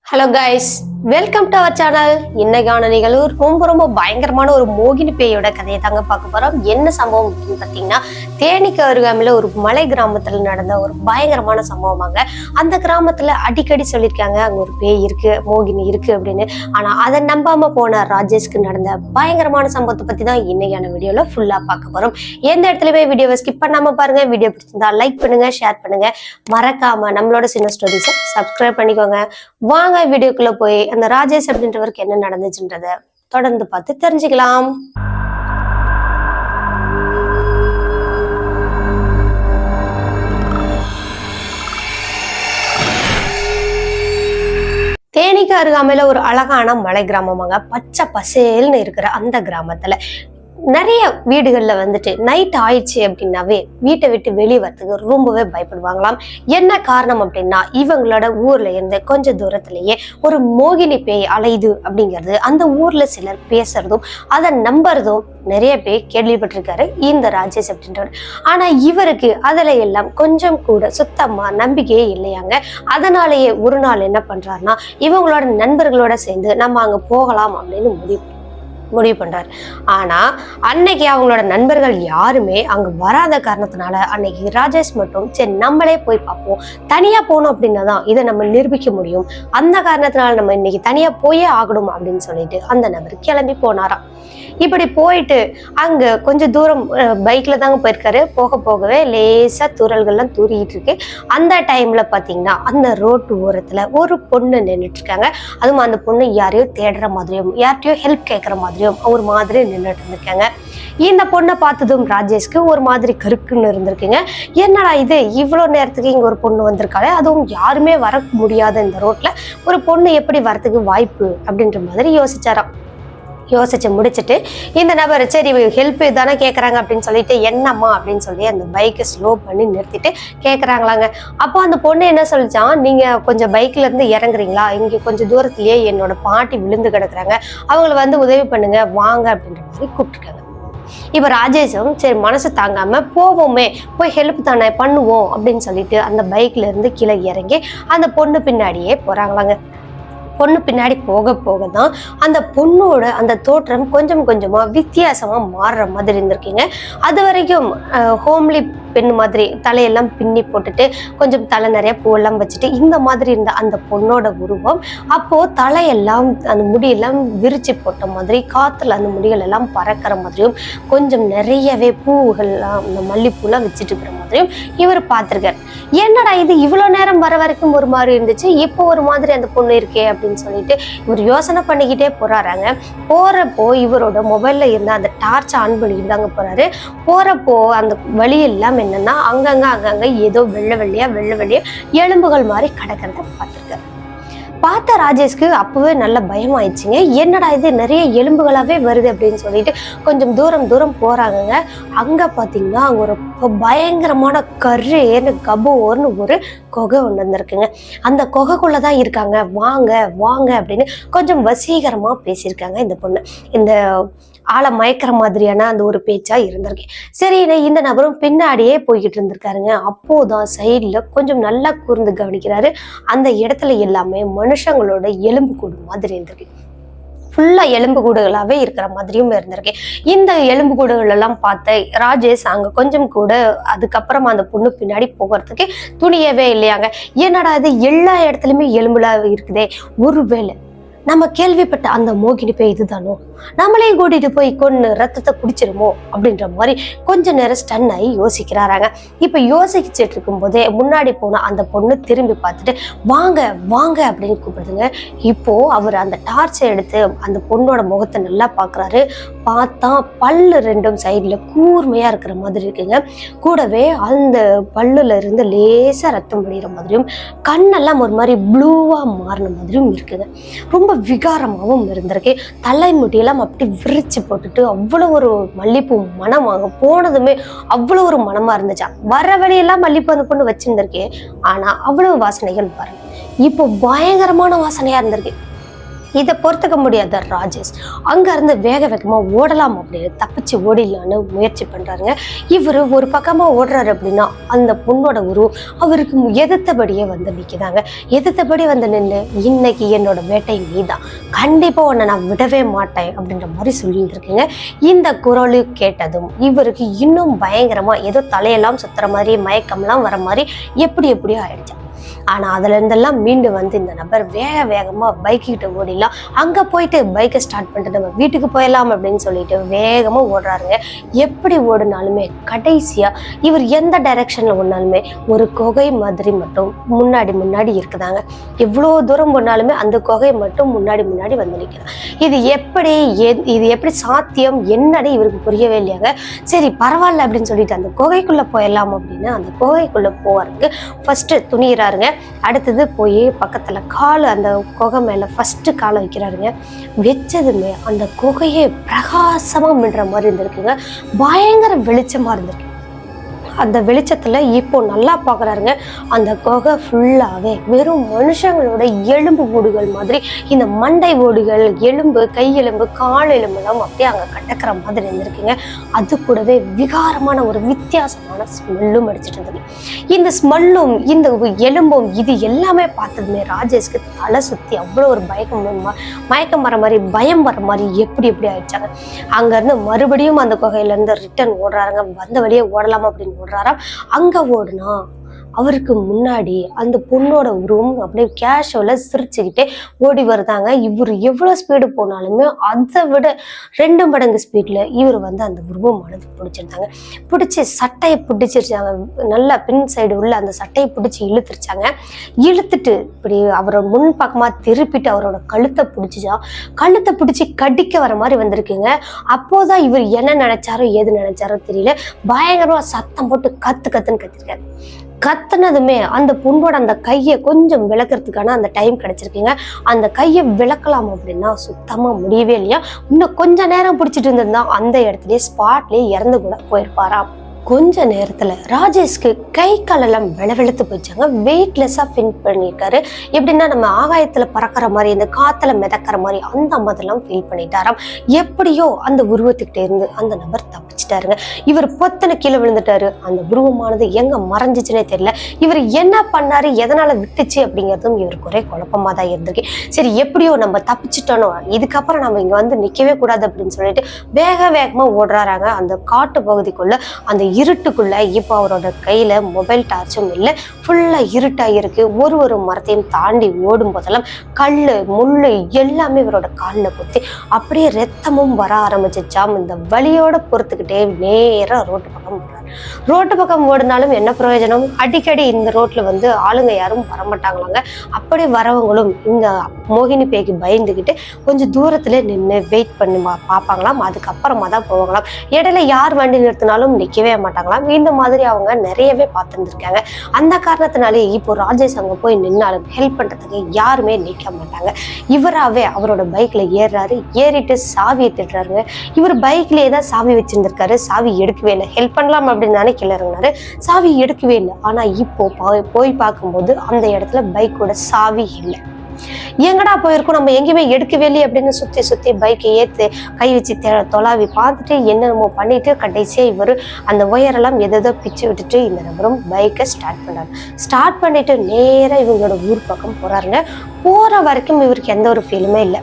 Hello guys, welcome to our channel. இன்னைக்கான நிகழ்வு ரொம்ப பயங்கரமான ஒரு மோகினி பேயோட கதையை தாங்க பார்க்க போறோம். என்ன சம்பவம் அப்படின்னு பார்த்தீங்கன்னா, தேனிக்கு அருகாமையில ஒரு மலை கிராமத்துல நடந்த ஒரு பயங்கரமான சம்பவமாங்க. அந்த கிராமத்துல அடிக்கடி சொல்லியிருக்காங்க அங்க ஒரு பேய் இருக்கு, மோகினி இருக்கு அப்படின்னு. ஆனா அதை நம்பாம போன ராஜேஷ்க்கு நடந்த பயங்கரமான சம்பவத்தை பத்தி தான் இன்னைக்கான வீடியோல ஃபுல்லா பார்க்க போறோம். எந்த இடத்துலயுமே வீடியோவை ஸ்கிப் பண்ணாம பாருங்க. வீடியோ பிடிச்சிருந்தா லைக் பண்ணுங்க, ஷேர் பண்ணுங்க, மறக்காம நம்மளோட சின்ன ஸ்டோரிஸை சப்ஸ்கிரைப் பண்ணிக்கோங்க. வாங்க வீடியோக்குள்ள போய் அந்த ராஜேஷ் அப்படின்றவருக்கு என்ன நடந்துச்சுன்றத தொடர்ந்து பார்த்து தெரிஞ்சுக்கலாம். தேனிக்கு அருகாமையில ஒரு அழகான மலை கிராமமாங்க. பச்சை பசேல்னு இருக்கிற அந்த கிராமத்துல நிறைய வீடுகள்ல வந்துட்டு நைட் ஆயிடுச்சு அப்படின்னாவே வீட்டை விட்டு வெளியே வரதுக்கு ரொம்பவே பயப்படுவாங்களாம். என்ன காரணம் அப்படின்னா, இவங்களோட ஊர்ல இருந்து கொஞ்ச தூரத்திலேயே ஒரு மோகினி பேய் அலையுது அப்படிங்கிறது அந்த ஊர்ல சிலர் பேசுறதும் அதை நம்புறதும் நிறைய பேர் கேள்விப்பட்டிருக்காரு இந்த ராஜேஷ் அப்படின்றவர். ஆனா இவருக்கு அதுல எல்லாம் கொஞ்சம் கூட சுத்தமா நம்பிக்கையே இல்லையாங்க. அதனாலேயே ஒரு நாள் என்ன பண்றாருன்னா, இவங்களோட நண்பர்களோட சேர்ந்து நம்ம அங்க போகலாம் அப்படின்னு முடிவு பண்றாரு. ஆனா அன்னைக்கு அவங்களோட நண்பர்கள் யாருமே அங்க வராத காரணத்தினால அன்னைக்கு ராஜேஷ் மட்டும் சரி நம்மளே போய் பார்ப்போம், தனியா போனோம் அப்படின்னா தான் இதை நம்ம நிரூபிக்க முடியும், அந்த காரணத்தினால நம்ம இன்னைக்கு தனியா போயே ஆகணும் அப்படின்னு சொல்லிட்டு அந்த நபர் கிளம்பி போனாராம். இப்படி போயிட்டு அங்க கொஞ்சம் தூரம் பைக்ல தாங்க போயிருக்காரு. போக போகவே லேசா தூறல்கள்லாம் தூரிக்கிட்டு இருக்கு. அந்த டைம்ல பாத்தீங்கன்னா அந்த ரோட்டு ஓரத்துல ஒரு பொண்ணு நின்றுட்டு இருக்காங்க. அதுவும் அந்த பொண்ணு யாரையோ தேடுற மாதிரியும் யார்கிட்டயோ ஹெல்ப் கேட்கற மாதிரியும் ஒரு மாதிரி நின்றுட்டு இருந்திருக்காங்க. இந்த பொண்ணை பார்த்ததும் ராஜேஷ்க்கு ஒரு மாதிரி கருக்குன்னு இருந்திருக்குங்க. என்னடா இது, இவ்வளவு நேரத்துக்கு இங்க ஒரு பொண்ணு வந்திருக்காளே, அதுவும் யாருமே வர முடியாத இந்த ரோட்ல ஒரு பொண்ணு எப்படி வரத்துக்கு வாய்ப்பு அப்படின்ற மாதிரி யோசிச்சாராம். யோசிச்சு முடிச்சுட்டு இந்த நபர் சரி ஹெல்ப் தானே கேட்குறாங்க அப்படின்னு சொல்லிட்டு என்னம்மா அப்படின்னு சொல்லி அந்த பைக்கை ஸ்லோ பண்ணி நிறுத்திட்டு கேட்குறாங்களாங்க. அப்போ அந்த பொண்ணு என்ன சொல்லிச்சான், நீங்கள் கொஞ்சம் பைக்ல இருந்து இறங்குறீங்களா, இங்கே கொஞ்சம் தூரத்துலேயே என்னோட பாட்டி விழுந்து கிடக்குறாங்க, அவங்கள வந்து உதவி பண்ணுங்க வாங்க அப்படின்ற மாதிரி கூப்பிட்டுருக்காங்க. இப்போ ராஜேஷும் சரி மனசு தாங்காம போவோமே, போய் ஹெல்ப் தானே பண்ணுவோம் அப்படின்னு சொல்லிட்டு அந்த பைக்ல இருந்து கீழே இறங்கி அந்த பொண்ணு பின்னாடியே போறாங்களாங்க. பொண்ணு பின்னாடி போக போக தான் அந்த பொண்ணோட அந்த தோற்றம் கொஞ்சம் கொஞ்சமா வித்தியாசமா மாறுற மாதிரி இருந்திருக்கீங்க. அது வரைக்கும் ஹோம்லி பெண் மாதிரி தலையெல்லாம் பின்னி போட்டுட்டு கொஞ்சம் தலை நிறைய பூவெல்லாம் வச்சுட்டு இந்த மாதிரி இருந்த அந்த பொண்ணோட உருவம் அப்போ தலையெல்லாம் அந்த முடியெல்லாம் விரிச்சு போட்ட மாதிரி காத்துல அந்த முடிகள் எல்லாம் பறக்கிற மாதிரியும் கொஞ்சம் நிறையவே பூவுகள்லாம் அந்த மல்லிப்பூலாம் வச்சுட்டு இருக்கிற மாதிரியும் இவர் பார்த்திருக்காரு. என்னடா இது இவ்வளவு நேரம் வர வரைக்கும் ஒரு மாதிரி இருந்துச்சு, இப்போ ஒரு மாதிரி அந்த பொண்ணு இருக்கே அப்படின்னு சொல்லிட்டு இவர் யோசனை பண்ணிக்கிட்டே போறாங்க. போறப்போ இவரோட மொபைல்ல இருந்த அந்த டார்ச் ஆன் பண்ணிட்டு தாங்க போறாரு. போறப்போ அந்த வழி எல்லாம் என்னன்னா அங்கங்க ஏதோ வெள்ளை வெள்ளையா எலும்புகள் மாதிரி கிடக்கிறத பார்த்திருக்காரு. பார்த்த ராஜேஷ்க்கு அப்பவே நல்ல பயம் ஆயிடுச்சுங்க. என்னடா இது நிறைய எலும்புகளாவே வருது அப்படின்னு சொல்லிட்டு கொஞ்சம் தூரம் போறாங்க. அங்க பாத்தீங்கன்னா அங்க ஒரு பயங்கரமான கருன்னு கபோர்னு ஒரு குகை ஒன்று இருந்திருக்குங்க. அந்த குகைக்குள்ளதான் இருக்காங்க, வாங்க வாங்க அப்படின்னு கொஞ்சம் வசீகரமா பேசியிருக்காங்க இந்த பொண்ணு. இந்த ஆளை மயக்கிற மாதிரியான அந்த ஒரு பேச்சா இருந்திருக்கு. சரி இந்த நபரும் பின்னாடியே போய்கிட்டு இருந்திருக்காருங்க. அப்போதான் சைட்ல கொஞ்சம் நல்லா கூர்ந்து கவனிக்கிறாரு. அந்த இடத்துல எல்லாமே மனுஷங்களோட எலும்பு கூடு மாதிரி இருந்திருக்கு. ஃபுல்லா எலும்பு கூடுகளாவே இருக்கிற மாதிரியும் இருந்திருக்கு. இந்த எலும்பு கூடுகள் எல்லாம் பார்த்த ராஜேஷ் அங்க கொஞ்சம் கூட அதுக்கப்புறமா அந்த பொண்ணு பின்னாடி போகிறதுக்கு துணியவே இல்லையாங்க. என்னடா இது எல்லா இடத்துலயுமே எலும்புல இருக்குதே, ஒருவேளை நம்ம கேள்விப்பட்ட அந்த மோகினி பேய் இதுதானோ, நம்மளையும் கூட்டிட்டு போய் கொன்னு ரத்தத்தை குடிச்சிருமோ அப்படின்ற மாதிரி கொஞ்ச நேரம் ஸ்டன் ஆகி யோசிக்கிறாராங்க. இப்ப யோசிச்சுட்டு இருக்கும் போதே முன்னாடி போன அந்த பொண்ணு திரும்பி பார்த்துட்டு வாங்க வாங்க அப்படின்னு கூப்பிடுதுங்க. இப்போ அவர் அந்த டார்ச்சை எடுத்து அந்த பொண்ணோட முகத்தை நல்லா பாக்குறாரு. பார்த்தா பல்லு ரெண்டும் சைட்ல கூர்மையா இருக்கிற மாதிரி இருக்குங்க. கூடவே அந்த பல்லுல இருந்து லேசா ரத்தம் வடிகிற மாதிரியும் கண்ணெல்லாம் ஒரு மாதிரி ப்ளூவா மாறின மாதிரியும் இருக்குங்க. ரொம்ப விகாரமாகவும் இருந்திருக்கு. தலைமுடியெல்லாம் அப்படி விரிச்சு போட்டுட்டு அவ்வளவு ஒரு மல்லிப்பூ மனமாக போனதுமே அவ்வளவு ஒரு மனமா இருந்துச்சா. வர வழியெல்லாம் மல்லிப்பூ அந்த பொண்ணு வச்சிருந்திருக்கேன், ஆனா அவ்வளவு வாசனைகள் பாருங்க இப்போ பயங்கரமான வாசனையா இருந்திருக்கு. இதை பொறுத்துக்க முடியாத ராஜேஷ் அங்க இருந்து வேக வேகமா ஓடலாம் அப்படின்னு தப்பிச்சு ஓடிடலான்னு முயற்சி பண்றாருங்க. இவரு ஒரு பக்கமா ஓடுறாரு அப்படின்னா அந்த பொண்ணோட உருவம் அவருக்கு எதிர்த்தபடியே வந்து நிற்கிறாங்க. எதிர்த்தபடி வந்து நின்று, இன்னைக்கு என்னோட வேட்டை நீதான், கண்டிப்பா உன்னை நான் விடவே மாட்டேன் அப்படின்ற மாதிரி சொல்லிட்டு இருக்குங்க. இந்த குரலு கேட்டதும் இவருக்கு இன்னும் பயங்கரமா ஏதோ தலையெல்லாம் சுத்துற மாதிரி மயக்கம்லாம் வர மாதிரி எப்படியோ ஆயிடுச்சு. ஆனா அதுல இருந்தெல்லாம் மீண்டு வந்து இந்த நபர் வேக வேகமா பைக் கிட்ட ஓடிடலாம், அங்க போயிட்டு பைக்கை ஸ்டார்ட் பண்ணிட்டு நம்ம வீட்டுக்கு போயிடலாம் அப்படின்னு சொல்லிட்டு வேகமா ஓடுறாருங்க. எப்படி ஓடுனாலுமே கடைசியா இவர் எந்த டைரக்ஷன்ல ஓடினாலுமே ஒரு குகை மாதிரி மட்டும் முன்னாடி இருக்குதாங்க. எவ்வளோ தூரம் போனாலுமே அந்த குகை மட்டும் முன்னாடி வந்து நிற்கிறாங்க. இது எப்படி சாத்தியம் என்னன்னு இவருக்கு புரியவே இல்லையாங்க. சரி பரவாயில்ல அப்படின்னு சொல்லிட்டு அந்த குகைக்குள்ள போயிடலாம் அப்படின்னு அந்த குகைக்குள்ள போவாருக்கு. ஃபர்ஸ்ட் துணியிறாருங்க. அடுத்தது போய் பக்கத்துல அந்த குகை மேல ஃபர்ஸ்ட் காலை வைக்கிறாருங்க. வச்சதுமே அந்த குகையே பிரகாசமா மின்ற மாதிரி இருந்திருக்குங்க. பயங்கர வெளிச்சமா இருந்திருக்கு. அந்த வெளிச்சத்துல இப்போ நல்லா பாக்குறாருங்க. அந்த குகை ஃபுல்லாவே வெறும் மனுஷங்களோட எலும்பு ஓடுகள் மாதிரி, இந்த மண்டை ஓடுகள், எலும்பு, கை எலும்பு, கால் எலும்பு எல்லாம் அப்படியே அங்க கட்டக்கிற மாதிரி இருந்திருக்குங்க. அது கூடவே விகாரமான ஒரு வித்தியாசமான ஸ்மெல்லும் அடிச்சிட்டு இருந்தது. இந்த ஸ்மெல்லும் இந்த எலும்பும் இது எல்லாமே பார்த்ததுமே ராஜேஷ்க்கு தலை சுத்தி அவ்வளோ ஒரு மயக்கம் வர மாதிரி, பயம் வர மாதிரி எப்படி ஆயிடுச்சாங்க. அங்க இருந்து மறுபடியும் அந்த குகையில இருந்து ரிட்டர்ன் ஓடுறாருங்க. வந்த வழியே ஓடலாமா அப்படின்னு ஓடுறாராம். அங்க ஓடுனா அவருக்கு முன்னாடி அந்த பொண்ணோட உருவம் அப்படியே கேஷுவலா சிரிச்சுக்கிட்டே ஓடி வருதாங்க. இவர் எவ்வளவு ஸ்பீடு போனாலுமே அதை விட 2 மடங்கு ஸ்பீட்ல இவர் வந்து அந்த உருவமானது பிடிச்சிருந்தாங்க. பிடிச்சி சட்டையை பிடிச்சிருச்சாங்க. நல்லா பின் சைடு உள்ள அந்த சட்டையை பிடிச்சி இழுத்துருச்சாங்க. இழுத்துட்டு இப்படி அவரோட முன் பக்கமா திருப்பிட்டு அவரோட கழுத்தை பிடிச்சி கடிக்க வர மாதிரி வந்திருக்குங்க. அப்போதான் இவர் என்ன நினைச்சாரோ ஏது நினைச்சாரோ தெரியல, பயங்கரமா சத்தம் போட்டு கத்துன்னு கத்திருக்காரு. கத்துனதுமே அந்த பொண்ணோட அந்த கையை கொஞ்சம் விளக்குறதுக்கான அந்த டைம் கிடைச்சிருக்கீங்க. அந்த கையை விளக்கலாம் அப்படின்னா சுத்தமா முடியவே இல்லையா. இன்னும் கொஞ்ச நேரம் பிடிச்சிட்டு இருந்திருந்தா அந்த இடத்துலயே ஸ்பாட்லயே இறந்து கூட போயிருப்பாராம். கொஞ்ச நேரத்துல ராஜேஷ்க்கு கை காலெல்லாம் வெளுத்து போயிச்சாங்க. வெயிட்லெஸ்ஸா ஃபீல் பண்ணியிருக்காரு. எப்படின்னா நம்ம ஆகாயத்துல பறக்கிற மாதிரி, இந்த காத்துல மிதக்கிற மாதிரி அந்த மாதிரிலாம் ஃபீல் பண்ணிட்டாராம். எப்படியோ அந்த உருவத்துக்கிட்ட இருந்து அந்த நபர் தப்பிச்சிட்டாருங்க. இவர் பொத்தனை கீழே விழுந்துட்டாரு. அந்த உருவமானது எங்க மறைஞ்சிச்சுன்னே தெரியல. இவர் என்ன பண்ணாரு, எதனால விட்டுச்சு அப்படிங்கிறதும் இவருக்கு ஒரே குழப்பமா தான் இருந்திருக்கு. சரி எப்படியோ நம்ம தப்பிச்சுட்டோனோ, இதுக்கப்புறம் நம்ம இங்க வந்து நிக்கவே கூடாது அப்படின்னு சொல்லிட்டு வேகமா ஓடுறாங்க. அந்த காட்டு பகுதிக்குள்ள, அந்த இருட்டுக்குள்ள. இப்போ அவரோட கையில மொபைல் டார்ச்சும் இல்லை, ஃபுல்லா இருட்டா இருக்கு. ஒரு மரத்தையும் தாண்டி ஓடும் போதெல்லாம் கல்லு முள்ளு எல்லாமே இவரோட காலில் குத்தி அப்படியே ரத்தமும் வர ஆரம்பிச்சிச்சாம். இந்த வலியோட பொறுத்துக்கிட்டே நேரா ரோட்டு பக்கம் ஓடினாலும் என்ன பிரயோஜனம்? அடிக்கடி இந்த ரோட்ல வந்து ஆளுங்க யாரும் வரமாட்டாங்களாங்க. அப்படி வரவங்களும் இந்த மோகினி பேய்க்கு பயந்துக்கிட்டு கொஞ்சம் தூரத்துல நின்று வெயிட் பண்ணி பார்ப்பாங்களாம். அதுக்கப்புறமா தான் போவாங்களாம். இடையில யார் வண்டி நிறுத்தினாலும் நிற்கவே மாட்டாங்களாம். இந்த மாதிரி அவங்க நிறையவே பார்த்துருந்துருக்காங்க. அந்த காரணத்தினாலே இப்போ ராஜேஷ் அங்க போய் நின்னாலும் ஹெல்ப் பண்றதுக்கு யாருமே நிற்க மாட்டாங்க. இவராகவே அவரோட பைக்ல ஏறாரு. ஏறிட்டு சாவியை திட்டுறாருங்க. இவர் பைக்லயே தான் சாவி வச்சிருந்திருக்காரு. சாவி எடுக்கவே இல்லை. ஹெல்ப் பண்ணலாம் அப்படின்னு தானே கீழே இறங்கினாரு. சாவி எடுக்கவே இல்லை. ஆனா இப்போ போய் பார்க்கும்போது அந்த இடத்துல பைக்கோட சாவி இல்லை. எங்கடா போயிருக்கோம், நம்ம எங்கேயுமே எடுக்கவே இல்லையே அப்படின்னு சுத்தி பைக்கை ஏத்து கை வச்சு தொலாவி பார்த்துட்டு என்னென்னமோ பண்ணிட்டு கடைசியா இவர் அந்த ஒயரெல்லாம் எதோ பிச்சு விட்டுட்டு இந்த நபரும் பைக்கை ஸ்டார்ட் பண்ணிட்டு நேரா இவங்களோட ஊர் பக்கம் போறாருங்க. போற வரைக்கும் இவருக்கு எந்த ஒரு ஃபீலுமே இல்லை.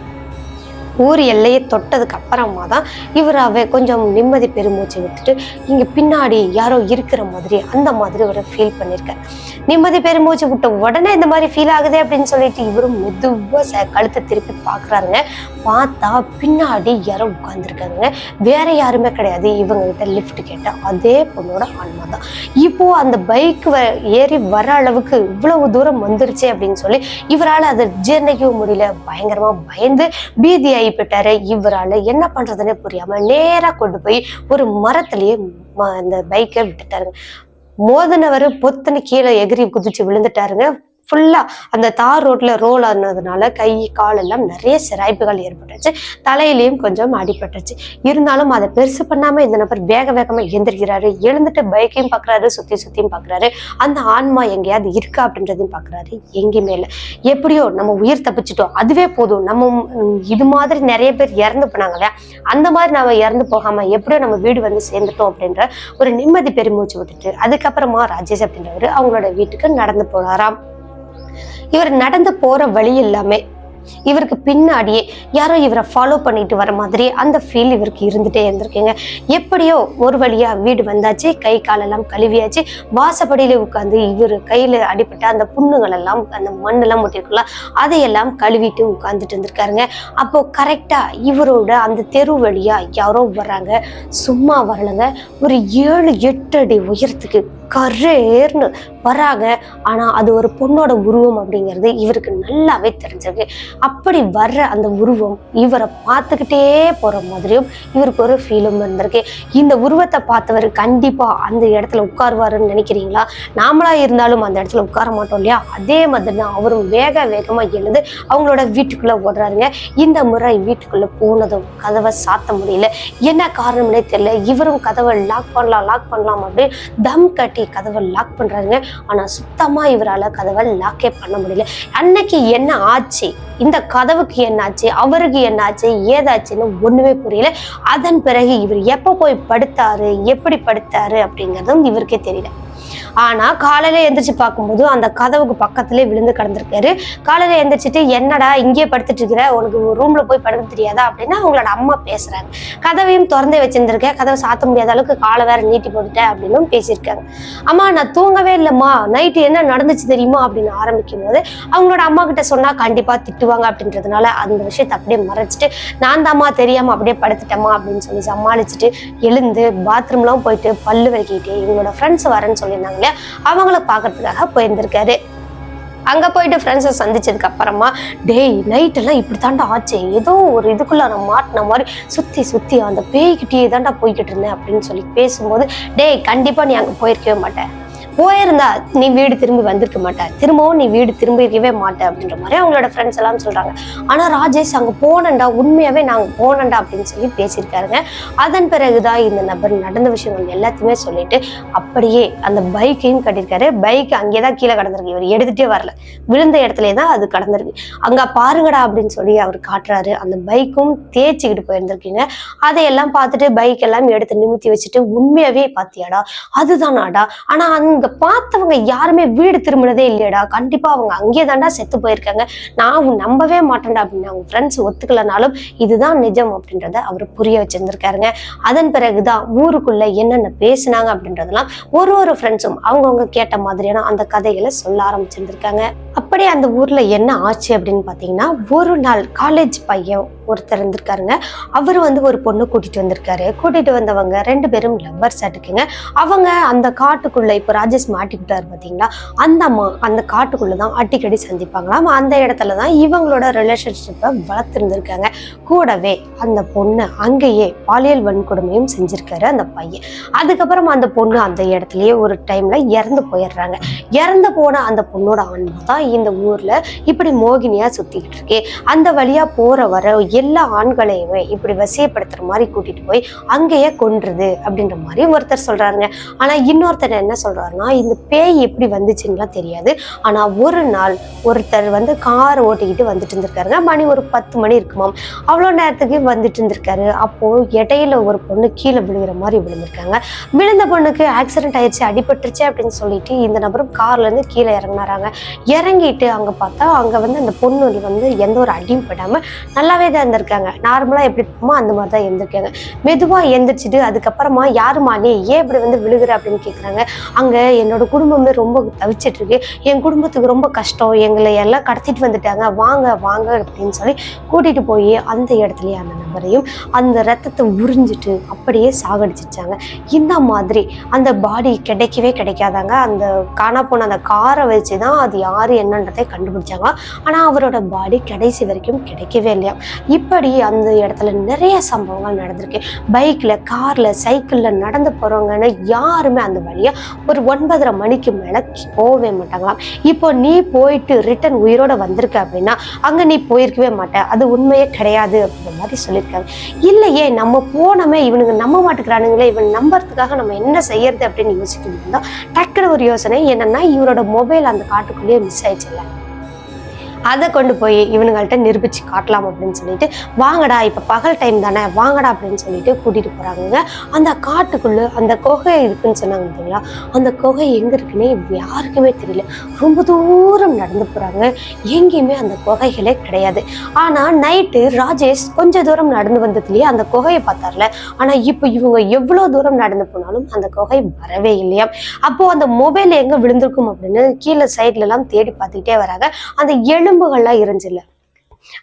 ஊர் எல்லையை தொட்டதுக்கு அப்புறமா தான் இவராகவே கொஞ்சம் நிம்மதி பெருமூச்சு விட்டுட்டு இங்க பின்னாடி யாரோ இருக்கிற மாதிரி அந்த மாதிரி ஒரு ஃபீல் பண்ணியிருக்காரு. நிம்மதி பெருமூச்சு விட்ட உடனே இந்த மாதிரி ஃபீல் ஆகுது அப்படின்னு சொல்லிட்டு இவரும் மெதுவா கழுத்தை திருப்பி பாக்குறாருங்க. பார்த்தா பின்னாடி யாரோ உட்கார்ந்துருக்காங்க. வேற யாருமே கிடையாது. இவங்க கிட்ட லிஃப்ட் கேட்ட அதே பொண்ணோட ஆன்மா தான். இப்போ அந்த பைக் ஏறி வர அளவுக்கு இவ்வளவு தூரம் வந்துருச்சு அப்படின்னு சொல்லி இவரால் அதை ஜீர்ணிக்கவும் முடியல. பயங்கரமா பயந்து பீதியாகி போயிட்டாரு. இவரால் என்ன பண்றதுன்னு புரியாம நேரா கொண்டு போய் ஒரு மரத்திலேயே அந்த பைக்கை விட்டுட்டாருங்க. மோதினவர் பொத்துன்னு கீழே எகிரி குதிச்சு விழுந்துட்டாருங்க. ஃபுல்லா அந்த தார் ரோட்ல ரோல் ஆனதுனால கை கால் எல்லாம் நிறைய சிராய்ப்புகள் ஏற்பட்டுச்சு. தலையிலையும் கொஞ்சம் அடிபட்டுச்சு. இருந்தாலும் அதை பெருசு பண்ணாம இந்த நபர் வேக வேகமா எழுந்திருக்கிறாரு. எழுந்துட்டு பைக்கையும் பாக்குறாரு, சுத்தியும் பாக்குறாரு. அந்த ஆன்மா எங்கேயாவது இருக்கா அப்படின்றதையும் பாக்குறாரு. எங்கேயுமே இல்லை. எப்படியோ நம்ம உயிர் தப்பிச்சிட்டோம், அதுவே போதும். நம்ம இது மாதிரி நிறைய பேர் இறந்து போனாங்க இல்லையா, அந்த மாதிரி நம்ம இறந்து போகாம எப்படியோ நம்ம வீடு வந்து சேர்ந்துட்டோம் அப்படின்ற ஒரு நிம்மதி பெருமூச்சு விட்டுட்டு அதுக்கப்புறமா ராஜேஷ் அப்படின்றவரு அவங்களோட வீட்டுக்கு நடந்து போனாராம். இவர் நடந்து போற வழி எல்லாமே இவருக்கு பின்னாடியே யாரோ இவரை ஃபாலோ பண்ணிட்டு வர மாதிரி அந்த ஃபீல் இவருக்கு இருந்துட்டே இருந்திருக்குங்க. எப்படியோ ஒரு வழியா வீடு வந்தாச்சு, கை காலெல்லாம் கழுவியாச்சு. வாசப்படியில உட்காந்து இவர் கையில அடிப்பட்ட அந்த புண்ணுகள் எல்லாம், அந்த மண்ணெல்லாம் முட்டிருக்குல்ல, அதையெல்லாம் கழுவிட்டு உட்கார்ந்துட்டு இருந்திருக்காருங்க. அப்போ கரெக்டா இவரோட அந்த தெரு வழியா யாரோ வர்றாங்க. சும்மா வரலங்க, ஒரு 7-8 அடி உயரத்துக்கு கரேர்னு வராங்க. ஆனா அது ஒரு பொண்ணோட உருவம் அப்படிங்கிறது இவருக்கு நல்லாவே தெரிஞ்சது. அப்படி வர்ற அந்த உருவம் இவரை பார்த்துக்கிட்டே போற மாதிரியும் இவருக்கு ஒரு ஃபீலும் இருந்திருக்கு. இந்த உருவத்தை பார்த்தவர் கண்டிப்பா அந்த இடத்துல உட்காருவாருன்னு நினைக்கிறீங்களா? நாமளா இருந்தாலும் அந்த இடத்துல உட்கார மாட்டோம் இல்லையா? அதே மாதிரி தான் அவரும் வேகமா எழுந்து அவங்களோட வீட்டுக்குள்ள ஓடுறாருங்க. இந்த முறை வீட்டுக்குள்ள போனதும் கதவை சாத்த முடியல. என்ன காரணம்னே தெரியல. இவரும் கதவை லாக் பண்ணலாம் அப்படின்னு தம் கட்டி கதவை லாக் பண்றாருங்க. ஆனா சுத்தமா இவரால கதவை லாக்கே பண்ண முடியல. அன்னைக்கு என்ன ஆச்சு, இந்த கதவுக்கு என்னாச்சு, அவருக்கு என்னாச்சு, ஏதாச்சுன்னு ஒண்ணுமே புரியல. அதன் பிறகு இவர் எப்ப போய் படுத்தாரு, எப்படி படுத்தாரு அப்படிங்கறதும் இவருக்கே தெரியல. ஆனா காலையில எந்திரிச்சு பார்க்கும்போது அந்த கதவுக்கு பக்கத்திலே விழுந்து கிடந்திருக்காரு. காலையில எந்திரிச்சிட்டு என்னடா இங்கே படுத்துட்டு இருக்கிற, உனக்கு ரூம்ல போய் படுக்க தெரியாதா அப்படின்னு அவங்களோட அம்மா பேசுறாங்க. கதவையும் திறந்தே வச்சிருந்திருக்கேன், கதவை சாத்த முடியாத அளவுக்கு காலை வேற நீட்டி போட்டுட்டேன் அப்படின்னு பேசியிருக்காங்க. அம்மா நான் தூங்கவே இல்லைம்மா, நைட்டு என்ன நடந்துச்சு தெரியுமா அப்படின்னு ஆரம்பிக்கும் போது அவங்களோட அம்மா கிட்ட சொன்னா கண்டிப்பா திட்டுவாங்க அப்படின்றதுனால அந்த விஷயத்தை அப்படியே மறைச்சிட்டு நான் தாம்மா தெரியாம அப்படியே படுத்துட்டேம்மா அப்படின்னு சொல்லி சமாளிச்சுட்டு எழுந்து பாத்ரூம்லாம் போயிட்டு பல்லு விளக்கிட்டு இவங்களோட ஃப்ரெண்ட்ஸ் வரேன்னு சொல்லியிருந்தாங்க, அவங்கள பாக்குறதுக்காக போயிருந்திருக்காரு. அங்க போயிட்டு ஃப்ரெண்ட்ஸை சந்திச்சதுக்கு அப்புறமா டேய் நைட் எல்லாம் இப்படி தாண்டா ஆச்சு, ஏதோ ஒரு இதுக்குள்ள நான் மாட்டின மாதிரி சுத்தி அந்த பேய்கிட்டே தாண்டா போய்கிட்டு இருந்தேன் அப்படின்னு சொல்லி பேசும்போது டேய் கண்டிப்பா நீ அங்க போயிருக்கவே மாட்டேன், போயிருந்தா நீ வீடு திரும்பி வந்திருக்க மாட்ட, திரும்பவும் நீ வீடு திரும்பி இருக்கவே மாட்டேன் அப்படின்ற மாதிரி அவங்களோட ஃப்ரெண்ட்ஸ் எல்லாம் சொல்றாங்க. ஆனா ராஜேஷ் அங்க போனண்டா, உண்மையாவே நாங்க போனண்டா அப்படின்னு சொல்லி பேசியிருக்காருங்க. அதன் பிறகுதான் இந்த நபர் நடந்த விஷயங்கள் எல்லாத்தையுமே சொல்லிட்டு அப்படியே அந்த பைக்கையும் கட்டியிருக்காரு. பைக் அங்கேதான் கீழே கடந்திருக்கு, இவர் எடுத்துட்டே வரல, விழுந்த இடத்துலயே தான் அது கடந்திருக்கு. அங்க பாருங்கடா அப்படின்னு சொல்லி அவர் காட்டுறாரு. அந்த பைக்கும் தேய்ச்சிக்கிட்டு போயிருந்திருக்கீங்க. அதையெல்லாம் பார்த்துட்டு பைக் எல்லாம் எடுத்து நிமித்தி வச்சுட்டு உண்மையாவே பாத்தியாடா அதுதானாடா, ஆனா அங்க பார்த்தவங்க யாருமே வீடு திரும்பினதே இல்லையடா, கண்டிப்பா அவங்க அங்கே தாண்டா செத்து போயிருக்காங்க, நான் நம்பவே மாட்டேன்டா அப்படின்னு அவங்க ஃப்ரெண்ட்ஸ் ஒத்துக்கலனாலும் இதுதான் நிஜம் அப்படின்றத அவர் புரிய வச்சிருந்திருக்காருங்க. அதன் பிறகுதான் ஊருக்குள்ள என்னென்ன பேசினாங்க அப்படின்றதெல்லாம் ஒரு ஃப்ரெண்ட்ஸும் அவங்கவுங்க கேட்ட மாதிரியான அந்த கதைகளை சொல்ல ஆரம்பிச்சிருந்திருக்காங்க. அப்படியே அந்த ஊர்ல என்ன ஆச்சு அப்படின்னு பாத்தீங்கன்னா, ஒரு நாள் காலேஜ் பையன் ஒருத்தர் இருந்திருக்காருங்க. அவர் ஒரு பொண்ணு கூட்டிட்டு வந்திருக்காரு. கூட்டிட்டு வந்தவங்க 2 பேரும் லவ்வர்ஸ் இருக்குங்க. அவங்க அந்த காட்டுக்குள்ள இப்ப ராஜேஷ் மாட்டிக்கிட்டாரு பாத்தீங்களா, அந்த அம்மா அந்த காட்டுக்குள்ளதான் அடிக்கடி சந்திப்பாங்களாம். அந்த இடத்துலதான் இவங்களோட ரிலேஷன்ஷிப்பை வளர்த்திருந்திருக்காங்க. கூடவே அந்த பொண்ணு அங்கேயே பாலியல் வன்கொடுமையும் செஞ்சிருக்காரு அந்த பையன். அதுக்கப்புறம் அந்த பொண்ணு அந்த இடத்துலயே ஒரு டைம்ல இறந்து போயிடுறாங்க. இறந்து போன அந்த பொண்ணோட ஆன்மா தான் இந்த ஊர்ல இப்படி மோகினியா சுத்திக்கிட்டு இருக்கு. அந்த வழியா போற வர எல்லா ஆண்களையுமே இப்படி வசியப்படுத்துற மாதிரி கூட்டிட்டு போய் அங்கேயே கொன்றுது அப்படின்ற மாதிரி ஒருத்தர் சொல்றாருங்க. ஆனா இன்னொருத்தர் என்ன சொல்றாருன்னா, இந்த பேய் எப்படி வந்துச்சுன்னா தெரியாது, ஆனா ஒரு நாள் ஒருத்தர் கார் ஓட்டிக்கிட்டு வந்துட்டு இருந்திருக்காருங்க. மணி ஒரு 10 மணி இருக்குமாம். அவ்வளோ நேரத்துக்கு வந்துட்டு இருந்திருக்காரு. அப்போ இடையில ஒரு பொண்ணு கீழே விழுகிற மாதிரி விழுந்திருக்காங்க. விழுந்த பொண்ணுக்கு ஆக்சிடென்ட் ஆயிடுச்சு, அடிபட்டுருச்சு அப்படின்னு சொல்லிட்டு இந்த நபரும் கார்ல இருந்து கீழே இறங்கினாராங்க. இறங்கிட்டு அங்க பார்த்தா அங்க அந்த பொண்ணு எந்த ஒரு அடியும் படாம நல்லாவே தான் இருந்திருக்காங்க. நார்மலா எப்படி இருக்குமோ அந்த மாதிரி தான் இருந்திருக்காங்க. மெதுவா எந்திரிச்சிட்டு அதுக்கப்புறமா யாருமா நீ ஏன் இப்படி விழுகிற அப்படின்னு கேட்குறாங்க. அங்க என்னோட குடும்பமே ரொம்ப தவிச்சிட்டு இருக்கு, என் குடும்பத்துக்கு ரொம்ப கஷ்டம், எங்களை எல்லாம் கடத்திட்டு வந்துட்டாங்க, வாங்க வாங்க அப்படின்னு சொல்லி கூட்டிட்டு போய் அந்த இடத்துலயே அந்த நபரையும் அந்த ரத்தத்தை உறிஞ்சிட்டு அப்படியே சாகடிச்சிச்சாங்க. இந்த மாதிரி அந்த பாடி கிடைக்கவே கிடைக்காதாங்க. அந்த காணா போன அந்த காரை வச்சுதான் அது யாரு என்னன்றதை கண்டுபிடிச்சாங்க. ஆனா அவரோட பாடி கடைசி வரைக்கும் கிடைக்கவே இல்லையா. இப்படி அந்த இடத்துல நிறைய சம்பவங்கள் நடந்திருக்கு. பைக்ல, கார்ல, சைக்கிள்ல நடந்து போறவங்கன்னு யாருமே அந்த வழியா ஒரு 1 9:30 மணிக்கு மேல போகவே மாட்டாங்களாம். இப்போ நீ போயிட்டு ரிட்டர்ன் உயிரோட வந்திருக்க அப்படின்னா அங்க நீ போயிருக்கவே மாட்ட, அது உண்மையே கிடையாது அப்படின்ற மாதிரி சொல்லியிருக்காங்க. இல்லையே நம்ம போனோமே இவனுங்க நம்ப மாட்டேங்கிறானுங்களே, இவன் நம்புறதுக்காக நம்ம என்ன செய்யறது அப்படின்னு யோசிக்கணும் தான் டக்குனு ஒரு யோசனை. என்னன்னா இவரோட மொபைல் அந்த காட்டுக்குள்ளேயே மிஸ் ஆயிடுச்சுல்ல, அதை கொண்டு போய் இவனுங்கள்ட்ட நிரூபிச்சு காட்டலாம் அப்படின்னு சொல்லிட்டு வாங்கடா இப்ப பகல் டைம் தானே வாங்கடா அப்படின்னு சொல்லிட்டு கூட்டிட்டு போறாங்க. அந்த காட்டுக்குள்ள அந்த குகை இருக்குன்னு சொன்னாங்க பார்த்தீங்களா, அந்த குகை எங்க இருக்குன்னே யாருக்குமே தெரியல. ரொம்ப தூரம் நடந்து போறாங்க, எங்கேயுமே அந்த குகைகளே கிடையாது. ஆனா நைட்டு ராஜேஷ் கொஞ்ச தூரம் நடந்து வந்ததுலயே அந்த குகையை பார்த்தார்ல, ஆனா இப்ப இவங்க எவ்வளவு தூரம் நடந்து போனாலும் அந்த குகை வரவே இல்லையா. அப்போ அந்த மொபைல் எங்க விழுந்திருக்கும் அப்படின்னு கீழே சைட்ல எல்லாம் தேடி பார்த்துக்கிட்டே வராங்க. அந்த எலும்புகள்லாம் இருந்துச்சுல்ல,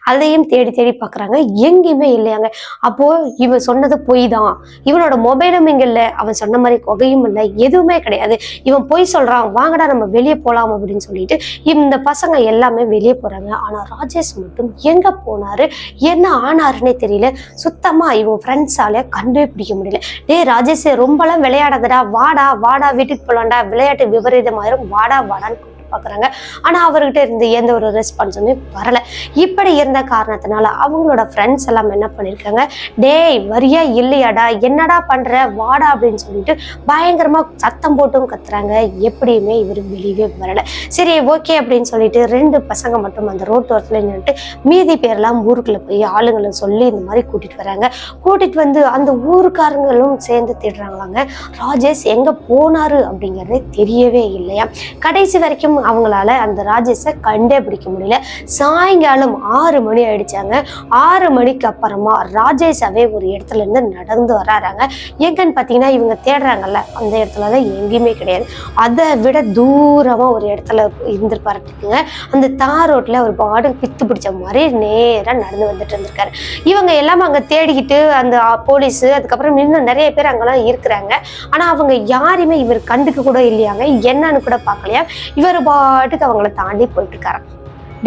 அதையும் தேடி தேடி பாக்குறாங்க, எங்கேயுமே இல்லையாங்க. அப்போ இவன் சொன்னது பொய் தான், இவனோட மொபைலும் இங்க இல்ல, அவன் சொன்ன மாதிரி குகையும் இல்லை, எதுவுமே கிடையாது, இவன் பொய் சொல்றான், வாங்கடா நம்ம வெளியே போலாம் அப்படின்னு சொல்லிட்டு இந்த பசங்க எல்லாமே வெளியே போறாங்க. ஆனா ராஜேஷ் மட்டும் எங்க போனாரு என்ன ஆனாருன்னே தெரியல. சுத்தமா இவன் ஃப்ரெண்ட்ஸால கண்டே பிடிக்க முடியல. டேய் ராஜேஷ் ரொம்பலாம் விளையாடாதடா, வாடா வாடா வீட்டுக்கு போலாம்டா, விளையாட்டு விபரீதமாயிரும், வாடா வாடான்னு பாக்குறாங்க. ஆனா அவர்கிட்ட இருந்து எந்த ஒரு ரெஸ்பான்ஸுமே வரல. இப்படி இருந்த காரணத்தினால அவங்களோட ஃப்ரெண்ட்ஸ் எல்லாம் என்ன பண்ணிருக்காங்க, டேய் வரியா இல்லையாடா, என்னடா பண்ற, வாடா அப்படின்னு சொல்லிட்டு பயங்கரமா சத்தம் போட்டும் கத்துறாங்க. எப்படியுமே இவர் வெளியே வரல. சரி ஓகே அப்படின்னு சொல்லிட்டு 2 பசங்க மட்டும் அந்த ரோட்டோரத்துல நின்றுட்டு மீதி பேர்லாம் ஊருக்குள்ள போய் ஆளுங்களை சொல்லி இந்த மாதிரி கூட்டிட்டு வராங்க. கூட்டிட்டு வந்து அந்த ஊருக்காரங்களும் சேர்ந்து தேடுறாங்களாங்க. ராஜேஷ் எங்க போனாரு அப்படிங்கறதே தெரியவே இல்லையா. கடைசி வரைக்கும் அவங்களால அந்த ராஜேஷை கண்டே பிடிக்க முடியல. சாயங்காலம் 6 மணி ஆயிடுச்சாங்க. 6 மணிக்கு அப்புறமா ராஜேஷாவே ஒரு இடத்துல இருந்து நடந்து வராங்க. எங்கன்னு பாத்தீங்கன்னா இவங்க தேடுறாங்கல்ல அந்த இடத்துலதான் எங்கேயுமே கிடையாது. அதை விட தூரமா ஒரு இடத்துல இருந்திருப்பாருங்க. அந்த தார் ரோட்ல ஒரு பாடு பித்து பிடிச்ச மாதிரி நேரா நடந்து வந்துட்டு இருந்திருக்காரு. இவங்க எல்லாம் அங்க தேடிக்கிட்டு அந்த போலீஸ் அதுக்கப்புறம் இன்னும் நிறைய பேர் அங்கெல்லாம் இருக்கிறாங்க. ஆனா அவங்க யாருமே இவர் கண்டுக்க கூட இல்லையாங்க, என்னன்னு கூட பார்க்கலையா. இவர் பாட்டுக்கு அவங்கள தாண்டி போயிட்டு இருக்காரு.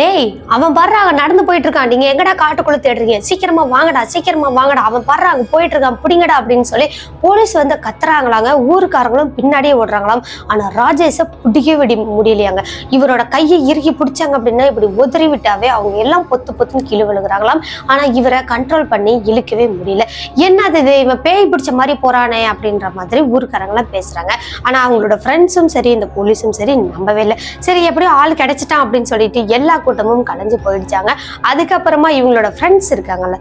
டேய் அவன் பர்றாங்க நடந்து போயிட்டு இருக்கான், நீங்க எங்கடா காட்டுக்குள்ள தேடுறீங்க, சீக்கிரமா வாங்கடா சீக்கிரமா வாங்கடா, அவன் பர்றாங்க போயிட்டு இருக்கான் பிடிங்கடா அப்படின்னு சொல்லி போலீஸ் வந்து கத்துறாங்களாங்க. ஊருக்காரங்களும் பின்னாடியே ஓடுறாங்களாம். ஆனா ராஜேஷை பிடிக்க முடியலையாங்க. இவரோட கையை இறுக்கி பிடிச்சாங்க அப்படின்னா இப்படி உதறி விட்டாவே அவங்க எல்லாம் பொத்து பொத்துன்னு கீழே விழுகிறாங்களாம். ஆனா இவரை கண்ட்ரோல் பண்ணி இழுக்கவே முடியல. என்னது இது இவன் பேய் பிடிச்ச மாதிரி போறானே அப்படின்ற மாதிரி ஊருக்காரங்களாம் பேசுறாங்க. ஆனா அவங்களோட ஃப்ரெண்ட்ஸும் சரி இந்த போலீஸும் சரி நம்பவே இல்லை. சரி எப்படியும் ஆள் கிடைச்சிட்டான் அப்படின்னு சொல்லிட்டு எல்லா கூட்டமும் கலைஞ்சு போயிடுச்சாங்க. அதுக்கப்புறமா இவங்களோட ஃப்ரெண்ட்ஸ் இருக்காங்கல்ல,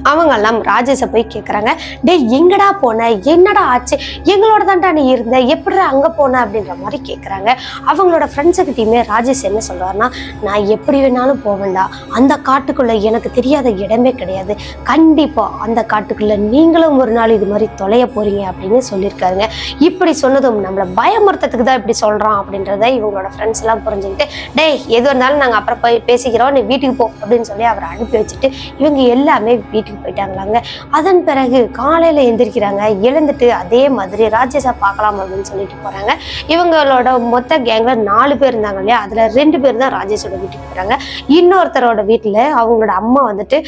அவங்க எல்லாம் ராஜேஷை போய் கேட்குறாங்க, டேய் எங்கடா போன, என்னடா ஆச்சு, எங்களோட தான்டா நீ இருந்த, எப்படி அங்கே போன அப்படின்ற மாதிரி கேட்குறாங்க. அவங்களோட ஃப்ரெண்ட்ஸுக்கிட்டையுமே ராஜேஷ் என்ன சொல்றாருன்னா, நான் எப்படி வேணாலும் போவேண்டா, அந்த காட்டுக்குள்ள எனக்கு தெரியாத இடமே கிடையாது, கண்டிப்பா அந்த காட்டுக்குள்ள நீங்களும் ஒரு நாள் இது மாதிரி தொலைய போறீங்க அப்படின்னு சொல்லியிருக்காருங்க. இப்படி சொன்னதும் நம்மளை பயமுறுத்தத்துக்கு தான் இப்படி சொல்றான் அப்படின்றத இவங்களோட ஃப்ரெண்ட்ஸ் எல்லாம் புரிஞ்சுக்கிட்டு, டேய் எது இருந்தாலும் நாங்கள் அப்புறம் போய் பேசிக்கிறோம், நீ வீட்டுக்கு போ அப்படின்னு சொல்லி அவரை அனுப்பி வச்சுட்டு இவங்க எல்லாமே வீட்டுக்கு போயிட்டாங்களாங்க. அதன் பிறகு காலையில எந்திரிக்கிறாங்க. எழுந்துட்டு அதே மாதிரி ராஜேஷா பார்க்கலாம் அப்படின்னு சொல்லிட்டு போறாங்க. இவங்களோட மொத்த கேங்ல 4 பேர் இருந்தாங்க இல்லையா, அதுல 2 பேர் தான் ராஜேஷோட வீட்டுக்கு போறாங்க. இன்னொருத்தரோட வீட்டுல அவங்களோட அம்மா வந்துட்டு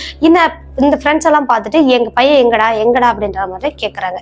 இந்த ஃப்ரெண்ட்ஸ் எல்லாம் பார்த்துட்டு எங்க பையன் எங்கடா எங்கடா அப்படின்ற மாதிரி கேக்குறாங்க.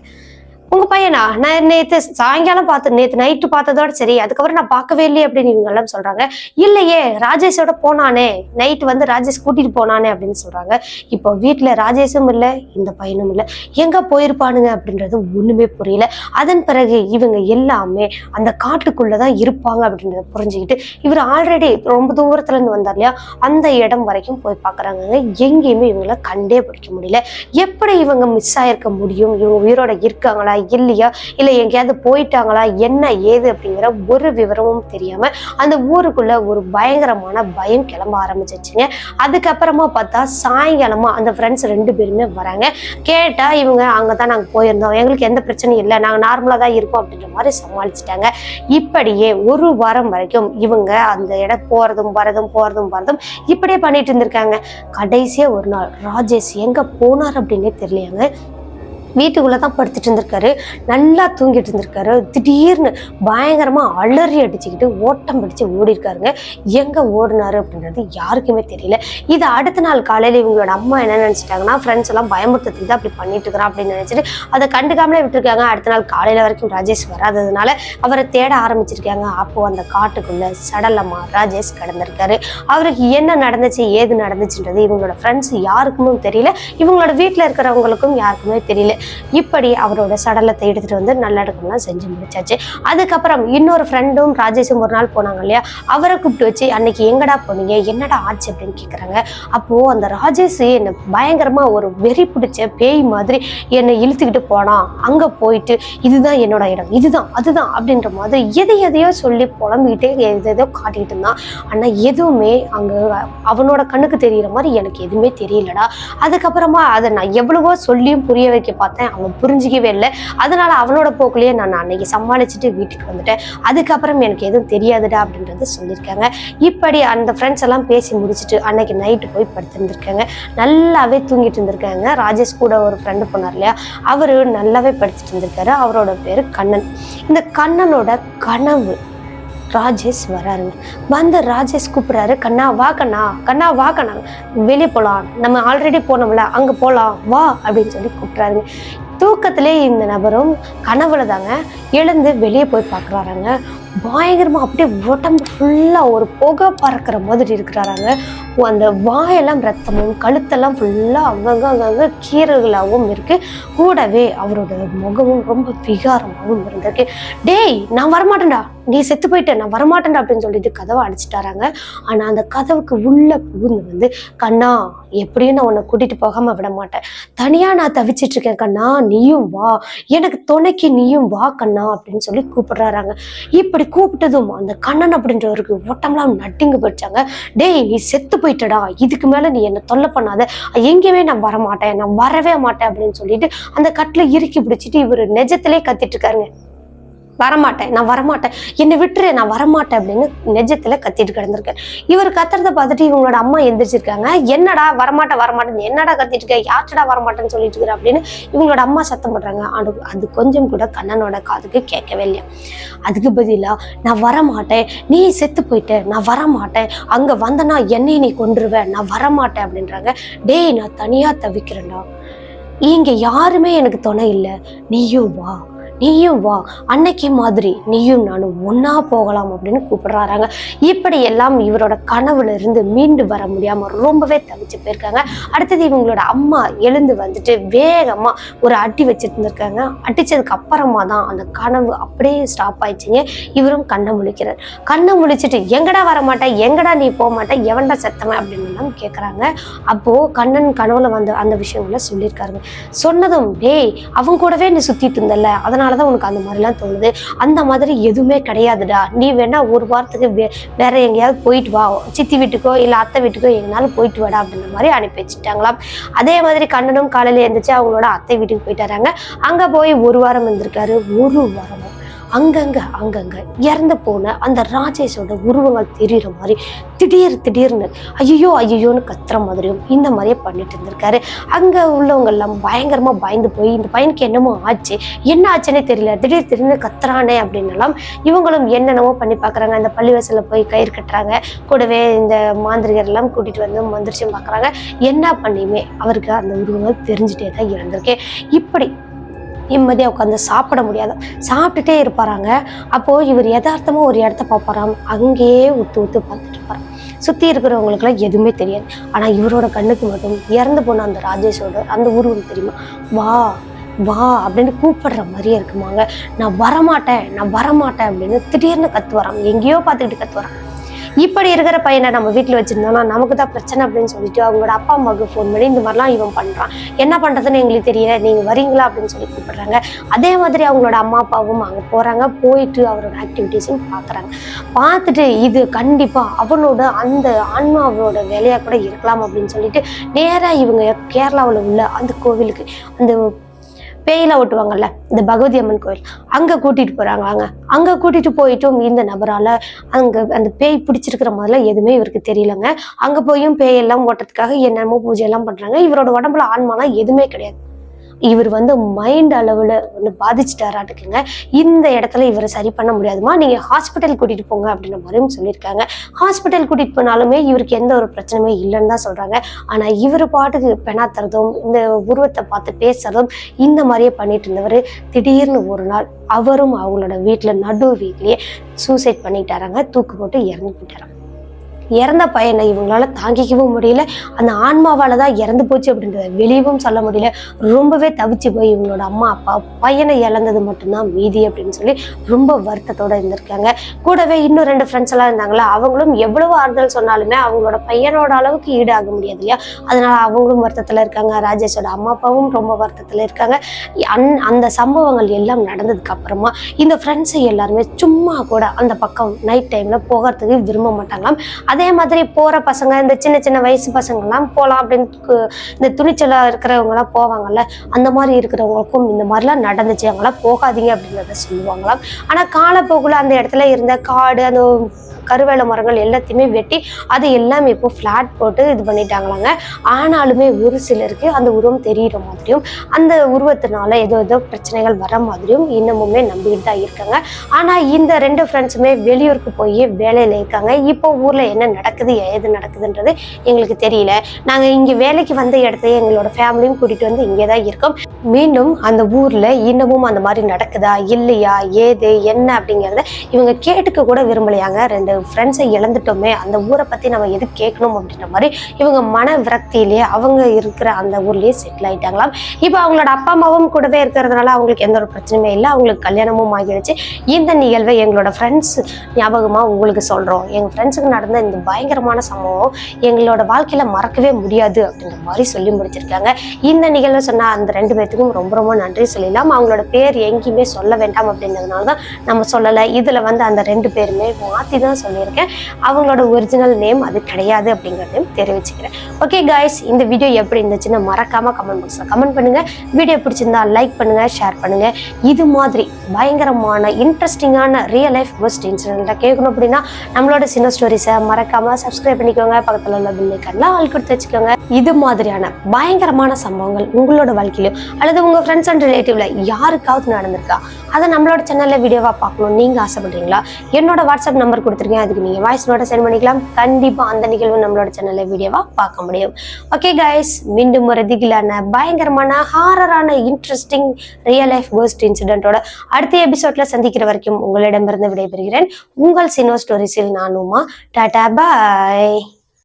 உங்க பையனா, நான் நேற்று சாயங்காலம் பார்த்து நேற்று நைட்டு பார்த்ததோட சரி, அதுக்கப்புறம் நான் பார்க்கவே இல்லையே அப்படின்னு இவங்க எல்லாம் சொல்றாங்க. இல்லையே ராஜேஷோட போனானே, நைட்டு வந்து ராஜேஷ் கூட்டிட்டு போனானே அப்படின்னு சொல்றாங்க. இப்போ வீட்டுல ராஜேஷும் இல்லை இந்த பையனும் இல்லை, எங்க போயிருப்பானுங்க அப்படின்றது ஒண்ணுமே புரியல. அதன் பிறகு இவங்க எல்லாமே அந்த காட்டுக்குள்ளதான் இருப்பாங்க அப்படின்றத புரிஞ்சுக்கிட்டு இவர் ஆல்ரெடி ரொம்ப தூரத்துல இருந்து வந்தார் இல்லையா, அந்த இடம் வரைக்கும் போய் பாக்குறாங்க. எங்கேயுமே இவங்களை கண்டே பிடிக்க முடியல. எப்படி இவங்க மிஸ் ஆயிருக்க முடியும், இவங்க உயிரோட இருக்காங்களா இல்லையா, இல்ல எங்கேயாவது போயிட்டாங்களா, என்ன ஏது அப்படிங்கிற ஒரு விவரமும் தெரியாம அந்த ஊருக்குள்ள ஒரு பயங்கரமான பயம் கிளம்ப ஆரம்பிச்சிச்சுங்க. அதுக்கப்புறமா பார்த்தா சாயங்காலமா அந்த ஃப்ரெண்ட்ஸ் 2 பேருமே வராங்க. கேட்டா இவங்க அங்கதான் நாங்க போயிருந்தோம், எங்களுக்கு எந்த பிரச்சனையும் இல்லை, நாங்க நார்மலா தான் இருக்கோம் அப்படின்ற மாதிரி சமாளிச்சுட்டாங்க. இப்படியே 1 வாரம் வரைக்கும் இவங்க அந்த இடம் போறதும் வரதும் இப்படியே பண்ணிட்டு இருந்திருக்காங்க. கடைசியா ஒரு நாள் ராஜேஷ் எங்க போனார் அப்படின்னே தெரியலையாங்க. வீட்டுக்குள்ளதான் படுத்துட்டு இருந்திருக்காரு. நல்லா தூங்கிட்டு இருந்திருக்காரு. திடீர்னு பயங்கரமா அலறி அடிச்சுக்கிட்டு ஓட்டம் பிடிச்சு ஓடி இருக்காருங்க. எங்க ஓடினாரு அப்படின்றது யாருக்குமே தெரியல. இது அடுத்த நாள் காலையில இவங்களோட அம்மா என்ன நினைச்சிட்டாங்கன்னா, ஃப்ரெண்ட்ஸ் எல்லாம் பயமுறுத்துறதுக்கு தான் அப்படி பண்ணிட்டு இருக்கிறான் அப்படின்னு நினைச்சிட்டு அதை கண்டுக்காமலே விட்டுருக்காங்க. அடுத்த நாள் காலையில வரைக்கும் ராஜேஷ் வராததுனால அவரை தேட ஆரம்பிச்சிருக்காங்க. அப்போ அந்த காட்டுக்குள்ள சடலமா ராஜேஷ் கிடந்திருக்காரு. அவருக்கு என்ன நடந்துச்சு ஏது நடந்துச்சுன்றது இவங்களோட ஃப்ரெண்ட்ஸ் யாருக்குமே தெரியல, இவங்களோட வீட்டுல இருக்கிறவங்களுக்கும் யாருக்குமே தெரியல. இப்படி அவரோட சடலத்தை எடுத்துட்டு வந்து நல்லடக்கம்லாம் செஞ்சு முடிச்சாச்சு. அதுக்கப்புறம் இன்னொரு ஃப்ரெண்டும் ராஜேஷும் ஒரு நாள் போனாங்க இல்லையா, அவரை கூப்பிட்டு வச்சு அன்னைக்கு எங்கடா போனீங்க, என்னடா ஆச்சு அப்படின்னு கேட்குறாங்க. அப்போ அந்த ராஜேஷ் என்னை பயங்கரமா ஒரு வெறி பிடிச்ச பேய் மாதிரி என்னை இழுத்துக்கிட்டு போனான். அங்க போயிட்டு இதுதான் என்னோட இடம், இதுதான் அதுதான் அப்படின்ற மாதிரி எதையோ சொல்லி புலம்பிக்கிட்டே எதோ காட்டிக்கிட்டு இருந்தான். ஆனா எதுவுமே அங்க அவனோட கண்ணுக்கு தெரிகிற மாதிரி எனக்கு எதுவுமே தெரியலடா. அதுக்கப்புறமா அதை நான் எவ்வளவோ சொல்லியும் புரிய வைக்க பார்த்தேன், அவன் புரிஞ்சிக்கவே இல்லை. அதனால அவனோட போக்குலயே நான் அன்னைக்கு சமாளிச்சுட்டு வீட்டுக்கு வந்துட்டேன். அதுக்கப்புறம் எனக்கு எதுவும் தெரியாதுடா அப்படின்றத சொல்லியிருக்காங்க. இப்படி அந்த ஃப்ரெண்ட்ஸ் எல்லாம் பேசி முடிச்சுட்டு அன்னைக்கு நைட்டு போய் படுத்திருந்திருக்காங்க. நல்லாவே தூங்கிட்டு இருந்திருக்காங்க. ராஜேஷ் கூட ஒரு ஃப்ரெண்டு போனார் இல்லையா, அவரு நல்லாவே படிச்சுட்டு இருந்திருக்காரு. அவரோட பேரு கண்ணன். இந்த கண்ணனோட கனவு ராஜேஷ் வராருங்க. வந்து ராஜேஷ் கூப்பிடுறாரு, கண்ணா வா கண்ணா, கண்ணா வா கண்ணா, வெளியே போகலாம், நம்ம ஆல்ரெடி போனோம்ல அங்கே போகலாம் வா அப்படின்னு சொல்லி கூப்பிட்றாருங்க. தூக்கத்திலே இந்த நபரும் கனவுல தாங்க எழுந்து வெளியே போய் பார்க்குறாருங்க. பயங்கரமாக அப்படியே உடம்பு ஃபுல்லாக ஒரு புகை பறக்கிற மாதிரி இருக்கிறாராங்க. அந்த வாயெல்லாம் ரத்தமும் கழுத்தெல்லாம் ஃபுல்லாக அங்கங்கே கீறல்களாகவும் இருக்குது. கூடவே அவரோட முகமும் ரொம்ப விகாரமாகவும் இருந்திருக்கு. டேய் நான் வரமாட்டேன்டா, நீ செத்து போயிட்ட, நான் வரமாட்டேன்டா அப்படின்னு சொல்லிட்டு கதவை அடிச்சுட்டாராங்க. ஆனால் அந்த கதவுக்கு உள்ள புகுந்து வந்து, கண்ணா எப்படியும் நான் உன்னை கூட்டிட்டு போகாம விட மாட்டேன், தனியா நான் தவிச்சிட்டு இருக்கேன் கண்ணா, நீயும் வா, எனக்கு துணைக்கு நீயும் வா கண்ணா அப்படின்னு சொல்லி கூப்பிடுறாராங்க. இப்படி கூப்பிட்டதும் அந்த கண்ணன் அப்படின்றவருக்கு ஓட்டம்லாம் நட்டிங்கு போயிடுச்சாங்க. டேய் நீ செத்து போயிட்டடா, இதுக்கு மேல நீ என்ன தொல்லை பண்ணாத, எங்கேயுமே நான் வரமாட்டேன், நான் வரவே மாட்டேன் அப்படின்னு சொல்லிட்டு அந்த கட்டில இறுக்கி பிடிச்சிட்டு இவர் நெஜத்திலே கத்திட்டு இருக்காருங்க. வரமாட்டேன், நான் வரமாட்டேன், என்னை விட்டுரு, நான் வரமாட்டேன் அப்படின்னு நெஜத்துல கத்திட்டு கிடந்திருக்கேன். இவர் கத்துறத பார்த்துட்டு இவங்களோட அம்மா எந்திரிச்சிருக்காங்க. என்னடா வரமாட்டேன் என்னடா கத்திட்டு இருக்க, யார்டா வரமாட்டேன்னு சொல்லிட்டு இருக்கிற அப்படின்னு இவங்களோட அம்மா சத்தம் பண்றாங்க. அது கொஞ்சம் கூட கண்ணனோட காதுக்கு கேட்கவே இல்லையா. அதுக்கு பதிலா நான் வரமாட்டேன், நீ செத்து போயிட்ட, நான் வரமாட்டேன், அங்க வந்தனா என்னையை நீ கொன்றுவேன், நான் வரமாட்டேன் அப்படின்றாங்க. டேய் நான் தனியா தவிக்கிறேன்டா, இங்க யாருமே எனக்கு துணை இல்லை, நீயும் வா, நீயும் வா, அன்னைக்கு மாதிரி நீயும் நானும் ஒன்னா போகலாம் அப்படின்னு கூப்பிடுறாங்க. இப்படி எல்லாம் இவரோட கனவுல இருந்து மீண்டு வர முடியாம ரொம்பவே தவிச்சு போயிருக்காங்க. அடுத்தது இவங்களோட அம்மா எழுந்து வந்துட்டு வேகமா ஒரு அடி வச்சுட்டு இருந்திருக்காங்க. அடிச்சதுக்கு அப்புறமா தான் அந்த கனவு அப்படியே ஸ்டாப் ஆயிடுச்சுங்க. இவரும் கண்ணை முழிக்கிறார். கண்ணை முழிச்சிட்டு எங்கடா வரமாட்டேன், எங்கடா நீ போக மாட்டேன், எவன்டா செத்தவன் அப்படின்னு எல்லாம் கேட்கறாங்க. அப்போ கண்ணன் கனவுல வந்து அந்த விஷயங்கள சொல்லியிருக்காருங்க. சொன்னதும் டேய் அவங்க கூடவே நீ சுத்திட்டு இருந்தல, அதனாலதான் உனக்கு அந்த மாதிரிலாம் தோணுது, அந்த மாதிரி எதுவுமே கிடையாதுடா, நீ வேணா ஒரு வாரத்துக்கு வேற எங்கேயாவது போயிட்டு வா, சித்தி வீட்டுக்கோ இல்ல அத்தை வீட்டுக்கோ எங்கனாலும் போயிட்டு வாடா அப்படின்ற மாதிரி அனுப்பி வச்சுட்டாங்களாம். அதே மாதிரி கண்ணனும் காலையில எழுந்திரிச்சு அவங்களோட அத்தை வீட்டுக்கு போயிட்டு வராங்க. அங்க போய் ஒரு வாரம் இருந்திருக்காரு. ஒரு வாரமும் அங்கங்க இறந்து போன அந்த ராஜேஷோட உருவங்கள் தெரியுற மாதிரி திடீர்னு ஐயோன்னு கத்துற மாதிரியும் இந்த மாதிரியே பண்ணிட்டு இருந்திருக்காரு. அங்க உள்ளவங்க எல்லாம் பயங்கரமா பயந்து போய் இந்த பையனுக்கு என்னமோ ஆச்சு, என்ன ஆச்சுன்னே தெரியல, திடீர்னு கத்துறானே அப்படின்னு எல்லாம் இவங்களும் என்னென்னமோ பண்ணி பாக்குறாங்க. அந்த பள்ளிவாசல்ல போய் கயிறு கட்டுறாங்க. கூடவே இந்த மாந்திரிகர் எல்லாம் கூட்டிட்டு வந்து மந்திரிச்சும் பாக்குறாங்க. என்ன பண்ணியுமே அவருக்கு அந்த உருவங்கள் தெரிஞ்சுட்டே தான் இருந்திருக்கேன். இப்படி நிம்மதியாக உட்காந்து சாப்பிட முடியாது, சாப்பிட்டுட்டே இருப்பாராங்க. அப்போது இவர் யதார்த்தமாக ஒரு இடத்த பார்ப்பாராம். அங்கேயே ஊத்து பார்த்துட்டு இருப்பாராம். சுற்றி இருக்கிறவங்களுக்குலாம் எதுவுமே தெரியாது. ஆனால் இவரோட கண்ணுக்கு மட்டும் இறந்து போன அந்த ராஜேஷோட அந்த உருவம் தெரியுமா, வா வா அப்படின்னு கூப்பிடுற மாதிரியே இருக்குமாங்க. நான் வரமாட்டேன் அப்படின்னு திடீர்னு கத்துவாராம். எங்கேயோ பார்த்துக்கிட்டு கத்துவாராம். இப்படி இருக்கிற பையனை நம்ம வீட்டில் வச்சிருந்தோம்னா நமக்கு தான் பிரச்சனை அப்படின்னு சொல்லிட்டு அவங்களோட அப்பா அம்மாவுக்கு ஃபோன் பண்ணி இந்த மாதிரிலாம் இவன் பண்ணுறான், என்ன பண்ணுறதுன்னு எங்களுக்கு தெரியல, நீங்கள் வரீங்களா அப்படின்னு சொல்லி கூப்பிடுறாங்க. அதே மாதிரி அவங்களோட அம்மா அப்பாவும் அங்கே போகிறாங்க. போயிட்டு அவரோட ஆக்டிவிட்டீஸும் பார்க்குறாங்க. பார்த்துட்டு இது கண்டிப்பாக அவனோட அந்த ஆன்மாவோட வேலையாக கூட இருக்கலாம் அப்படின்னு சொல்லிட்டு நேராக இவங்க கேரளாவில் உள்ள அந்த கோவிலுக்கு, அந்த பேயில ஓட்டுவாங்கல்ல இந்த பகவதி அம்மன் கோயில், அங்க கூட்டிட்டு போறாங்க. அங்க கூட்டிட்டு போயிட்டும் இந்த நபரால அங்க அந்த பேய் பிடிச்சிருக்கிற மாதிரிலாம் எதுவுமே இவருக்கு தெரியலங்க. அங்க போயும் பேயெல்லாம் ஓட்டுறதுக்காக என்னென்னமோ பூஜை எல்லாம் பண்றாங்க. இவரோட உடம்புல ஆன்மாலாம் எதுவுமே கிடையாது. இவர் வந்து மைண்ட் அளவுல வந்து பாதிச்சுட்டாராட்டுக்குங்க. இந்த இடத்துல இவரை சரி பண்ண முடியாதுமா, நீங்க ஹாஸ்பிட்டல் கூட்டிட்டு போங்க அப்படின்ற மாதிரியும் சொல்லியிருக்காங்க. ஹாஸ்பிட்டல் கூட்டிட்டு போனாலுமே இவருக்கு எந்த ஒரு பிரச்சனையுமே இல்லைன்னு தான் சொல்றாங்க. ஆனா இவர் பாட்டுக்கு பெணாத்துறதும் இந்த உருவத்தை பார்த்து பேசுறதும் இந்த மாதிரியே பண்ணிட்டு இருந்தவர் திடீர்னு ஒரு நாள் அவரும் அவங்களோட வீட்டுல நடு வீட்லயே சூசைட் பண்ணிட்டாராங்க. தூக்கு போட்டு இறந்து போயிட்டாராங்க. இறந்த பையனை இவங்களால தாங்கிக்கவும் முடியல, அந்த ஆன்மாவால தான் இறந்து போச்சு அப்படின்றத வெளியவும் சொல்ல முடியல. ரொம்பவே தவிச்சு போய் இவங்களோட அம்மா அப்பா பையனை இழந்தது மட்டும்தான் மீதி அப்படின்னு சொல்லி ரொம்ப வருத்தத்தோட இருந்திருக்காங்க. கூடவே இன்னும் 2 ஃப்ரெண்ட்ஸ் எல்லாம் இருந்தாங்களா, அவங்களும் எவ்வளவு ஆறுதல் சொன்னாலுமே அவங்களோட பையனோட அளவுக்கு ஈடாக முடியாது இல்லையா, அதனால அவங்களும் வருத்தத்துல இருக்காங்க. ராஜேஷோட அம்மா அப்பாவும் ரொம்ப வருத்தத்துல இருக்காங்க. அந்த சம்பவங்கள் எல்லாம் நடந்ததுக்கு அப்புறமா இந்த ஃப்ரெண்ட்ஸ் எல்லாருமே சும்மா கூட அந்த பக்கம் நைட் டைம்ல போகிறதுக்கு விரும்ப மாட்டாங்களாம். அதே மாதிரி போற பசங்க, இந்த சின்ன சின்ன வயசு பசங்கள்லாம் போகலாம் அப்படின்னு இந்த துணிச்சலா இருக்கிறவங்க எல்லாம் போவாங்கல்ல, அந்த மாதிரி இருக்கிறவங்களுக்கும் இந்த மாதிரிலாம் நடந்துச்சு, அவங்களாம் போகாதீங்க அப்படின்றத சொல்லுவாங்களாம். ஆனா காலப்போக்குல அந்த இடத்துல இருந்த காடு, அந்த கருவேல மரங்கள் எல்லாத்தையுமே வெட்டி அது எல்லாமே இப்போ ஃபிளாட் போட்டு இது பண்ணிட்டாங்களாங்க. ஆனாலுமே ஒரு சிலருக்கு அந்த உருவம் தெரிகிற மாதிரியும் அந்த உருவத்தினால ஏதோ பிரச்சனைகள் வர மாதிரியும் இன்னமுமே நம்பிக்கிட்டு தான் இருக்காங்க. ஆனா இந்த 2 ஃப்ரெண்ட்ஸுமே வெளியூருக்கு போய் வேலையில இருக்காங்க. இப்போ ஊர்ல என்ன நடக்குது ஏது நடக்குதுன்றது எங்களுக்கு தெரியல. நாங்க இங்க வேலைக்கு வந்த இடத்துல எங்களோட ஃபேமிலியும் கூட்டிட்டு வந்து இங்கே தான் இருக்கோம். மீண்டும் அந்த ஊர்ல இன்னமும் அந்த மாதிரி நடக்குதா இல்லையா ஏது என்ன அப்படிங்கிறத இவங்க கேட்டுக்க கூட விரும்பலையாங்க. 2 ஃப்ரெண்ட்ஸை இழந்துட்டோமே, அந்த ஊரை பத்தி நம்ம எது கேட்கணும் அப்படின்ற மாதிரி இவங்க மன விரக்தியிலேயே அவங்க இருக்கிற அந்த ஊர்லயே செட்டில் ஆயிட்டாங்களாம். இப்போ அவங்களோட அப்பா அம்மாவும் கூடவே இருக்கிறதுனால அவங்களுக்கு எந்த ஒரு பிரச்சனையுமே இல்லை, அவங்களுக்கு கல்யாணமும் ஆகிடுச்சு. இந்த நிகழ்வை எங்களோட ஃப்ரெண்ட்ஸ் ஞாபகமா உங்களுக்கு சொல்றோம். எங்க ஃப்ரெண்ட்ஸுக்கு நடந்த இந்த பயங்கரமான சம்பவம் எங்களோட வாழ்க்கையில மறக்கவே முடியாது அப்படின்ற மாதிரி சொல்லி முடிச்சிருக்காங்க. இந்த நிகழ்வை சொன்ன அந்த 2 பேர்த்துக்கும் ரொம்ப ரொம்ப நன்றி சொல்லிடலாம். அவங்களோட பேர் எங்கேயுமே சொல்ல வேண்டாம் அப்படின்றதுனாலதான் நம்ம சொல்லலை. இதுல வந்து அந்த 2 பேருமே மாத்தி தான் சொல்லியிருக்கேன். அவங்களோட ஒரிஜினல் நேம் அது கிடையாது அப்படிங்கிறதையும் தெரிவிச்சுக்கிறேன். ஓகே காய்ஸ், இந்த வீடியோ எப்படி இருந்துச்சுன்னு மறக்காம கமெண்ட் பாக்ஸ்ல கமெண்ட் பண்ணுங்க. வீடியோ பிடிச்சிருந்தா லைக் பண்ணுங்க, ஷேர் பண்ணுங்க. இது மாதிரி பயங்கரமான இன்ட்ரெஸ்டிங்கான ரியல் லைஃப் பெஸ்ட் இன்சிடென்ட்டை கேட்கணும் அப்படின்னா நம்மளோட சின்ன ஸ்டோரிஸை மறக்காம சப்ஸ்கிரைப் பண்ணிக்கோங்க. பக்கத்துல உள்ள பெல் ஐகான்ல ஆல் கொடுத்து வச்சுக்கோங்க. இது மாதிரியான பயங்கரமான சம்பவங்கள் உங்களோட வாழ்க்கையிலும் அல்லது உங்க ஃப்ரெண்ட்ஸ் அண்ட் ரிலேட்டிவ்ல யாருக்காவது நடந்திருக்கா, அதை நம்மளோட சேனல்ல வீடியோவா பார்க்கணும் நீங்க ஆசைப்படுறீங்களா, என்னோட வாட்ஸ்அப் நம்பர் கொடுத்துருக்கேன், அதுக்கு நீங்க வாய்ஸ் நோட்டை சென்ட் பண்ணிக்கலாம். கண்டிப்பா அந்த நிகழ்வு நம்மளோட சேனல்ல வீடியோவா பார்க்க முடியும். ஓகே கைஸ், மீண்டும் ஒரு திகிலான பயங்கரமான ஹாரரான இன்ட்ரெஸ்டிங் ரியல் லைஃப் கோஸ்ட் இன்சிடென்ட்டோட அடுத்த எபிசோட்ல சந்திக்கிற வரைக்கும் உங்களிடமிருந்து விடைபெறுகிறேன். உங்கள் சினோ ஸ்டோரிஸில் நான் உமா. டாடா பாய்.